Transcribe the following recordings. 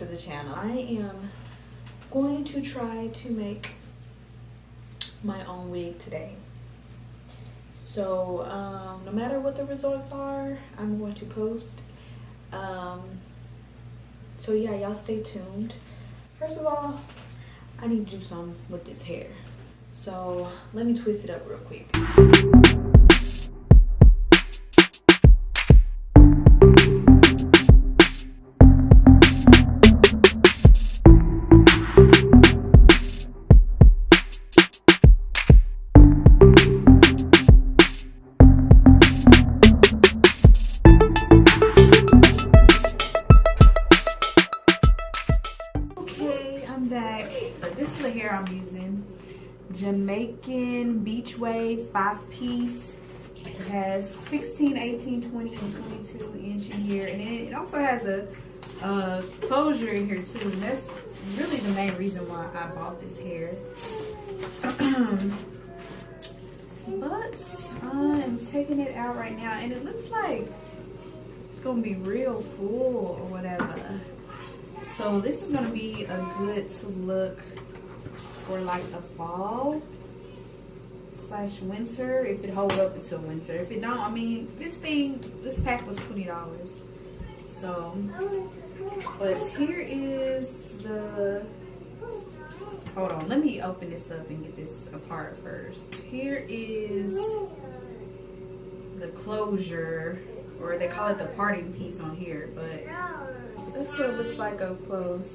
to the channel. I am going to try to make my own wig today. So no matter what the results are, I'm going to post. So yeah, y'all stay tuned. First of all, I need to do something with this hair. So let me twist it up real quick. This is the hair I'm using. Jamaican Beach Wave 5-piece. It has 16, 18, 20, and 22 inch in here. And it also has a closure in here too. And that's really the main reason why I bought this hair. But I am taking it out right now. And it looks like it's going to be real full or whatever. So this is going to be a good look for like the fall / winter, if it hold up until winter. If it don't, I mean, this pack was $20. So, but here is the, hold on, let me open this up and get this apart first. Here is the closure, or they call it the parting piece on here, but that's what it looks like up close.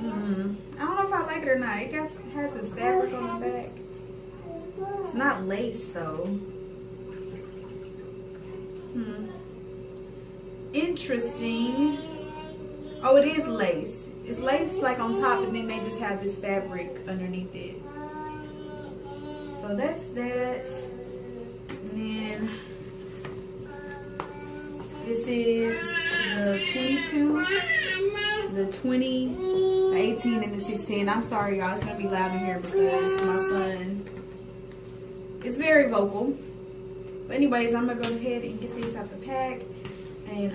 I don't know if I like it or not. It has this fabric on the back. It's not lace though. Interesting. Oh, it is lace. It's lace like on top, and then they just have this fabric underneath it. So that's that. And then this is the 22, the 20, the 18, and the 16. I'm sorry, y'all. It's going to be loud in here because my son is very vocal. But anyways, I'm going to go ahead and get these out the pack. And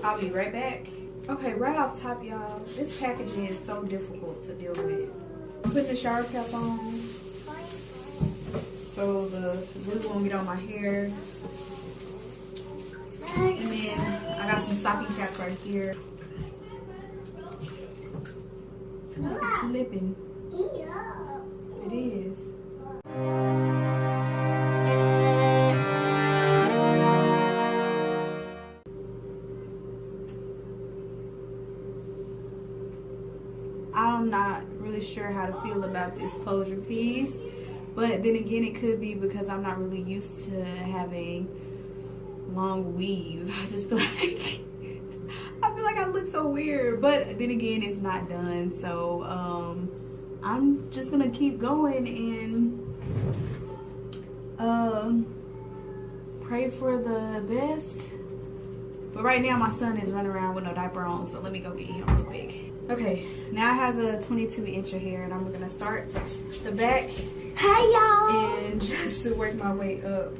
I'll be right back. Okay, right off top, y'all. This packaging is so difficult to deal with. I'm putting the shower cap on so the glue won't get on my hair. And then I got some stocking caps right here. I feel like it's slipping. It is. I'm not really sure how to feel about this closure piece. But then again, it could be because I'm not really used to having long weave. I just feel like I look so weird. But then again, it's not done. So I'm just gonna keep going and pray for the best. But right now my son is running around with no diaper on, so let me go get him real quick. Okay, now I have the 22 inch of hair, and I'm gonna start the back. Hi y'all! And just to work my way up.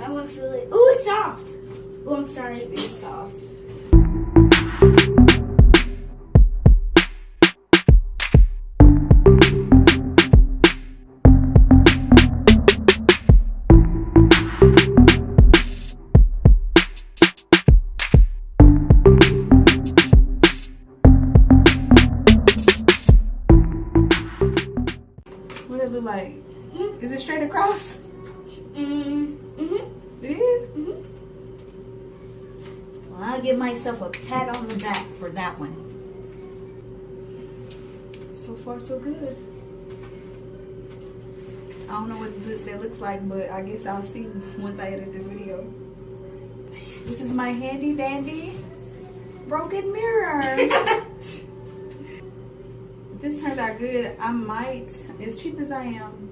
I want to feel it. Ooh, it's soft. Oh, I'm sorry. It's soft. What it look like? Is it straight across? It is? Well, I'll give myself a pat on the back for that one. So far, so good. I don't know what that looks like, but I guess I'll see once I edit this video. This is my handy dandy broken mirror. If this turns out good, I might, as cheap as I am,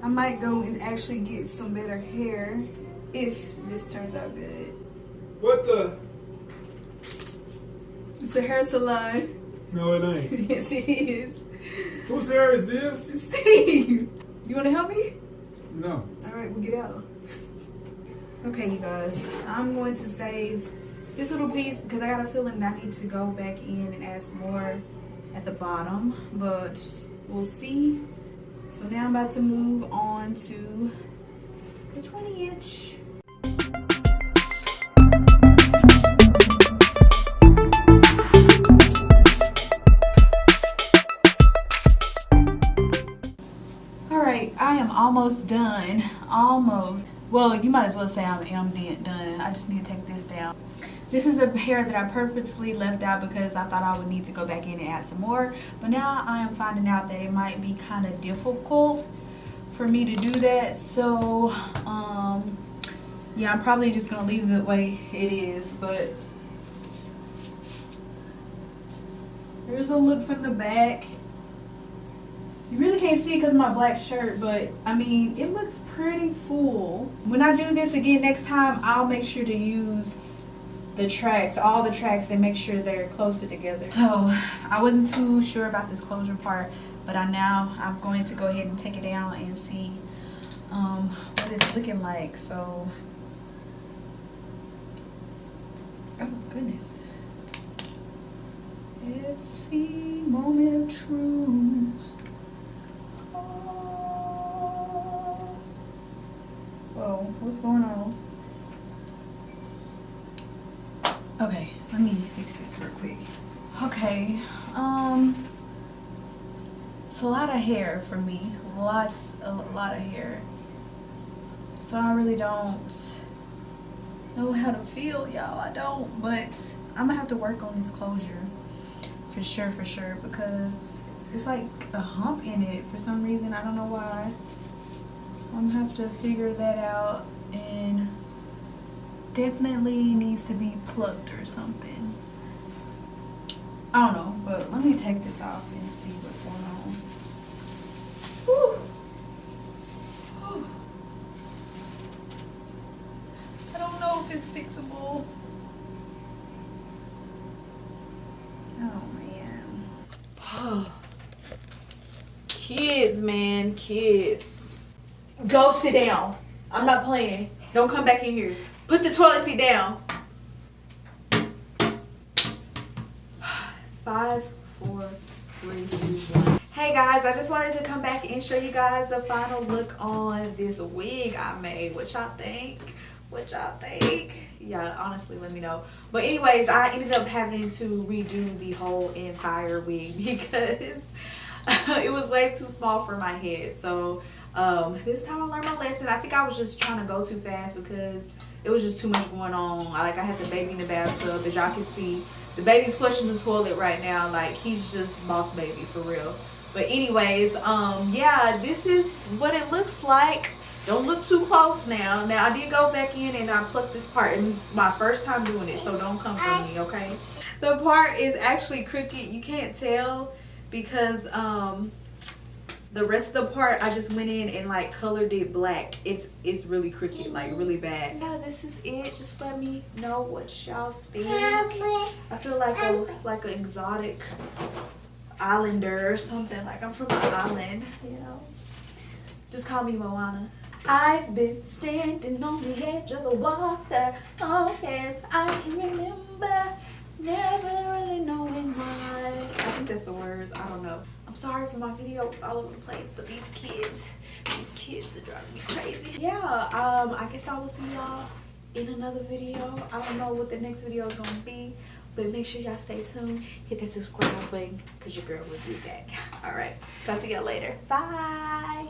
I might go and actually get some better hair if this turns out good. What the? It's a hair salon. No, it ain't. Yes, it is. Whose hair is this? Steve, you want to help me? No. All right, we'll get out. Okay, you guys, I'm going to save this little piece because I got a feeling that I need to go back in and add some more at the bottom, but we'll see. So now I'm about to move on to the 20-inch. All right, I am almost done. Almost. Well, you might as well say I'm done. I just need to take this down. This is the hair that I purposely left out because I thought I would need to go back in and add some more. But now I am finding out that it might be kind of difficult for me to do that. So, yeah, I'm probably just going to leave it the way it is. But here's a look from the back. You really can't see because of my black shirt, but I mean, it looks pretty full. When I do this again next time, I'll make sure to use the tracks, all the tracks, and make sure they're closer together. So I wasn't too sure about this closure part, but I'm going to go ahead and take it down and see what it's looking like. So, oh goodness. It's the moment of truth. Whoa, what's going on? Okay, let me fix this real quick. Okay, it's a lot of hair for me. A lot of hair. So I really don't know how to feel, y'all. I don't, but I'm gonna have to work on this closure for sure, because it's like a hump in it for some reason. I don't know why. So I'm gonna have to figure that out, and definitely needs to be plucked or something. I don't know, but let me take this off and see what's going on. Whew. Whew. I don't know if it's fixable. Oh man. Oh. Kids, man, kids. Go sit down. I'm not playing. Don't come back in here. Put the toilet seat down. 5, 4, 3, 2, 1. Hey guys, I just wanted to come back and show you guys the final look on this wig I made. What y'all think? What y'all think? Yeah, honestly, let me know. But anyways, I ended up having to redo the whole entire wig because it was way too small for my head. So this time I learned my lesson. I think I was just trying to go too fast because it was just too much going on. Like, I had the baby in the bathtub. As y'all can see, the baby's flushing the toilet right now. Like, he's just boss baby for real. But anyways, yeah, this is what it looks like. Don't look too close now. Now, I did go back in and I plucked this part. It was my first time doing it, so don't come for me, okay? The part is actually crooked. You can't tell because the rest of the part, I just went in and like colored it black. It's really crooked, like really bad. Yeah, this is it. Just let me know what y'all think. I feel like an exotic islander or something. Like I'm from an island, you know. Just call me Moana. I've been standing on the edge of the water. Oh yes, I can remember. Never really knowing why. I think that's the words. I don't know. I'm sorry for my videos all over the place, but these kids are driving me crazy. Yeah, I guess I will see y'all in another video. I don't know what the next video is gonna be, but make sure y'all stay tuned. Hit that subscribe button because your girl will be back. All right, talk to y'all later. Bye.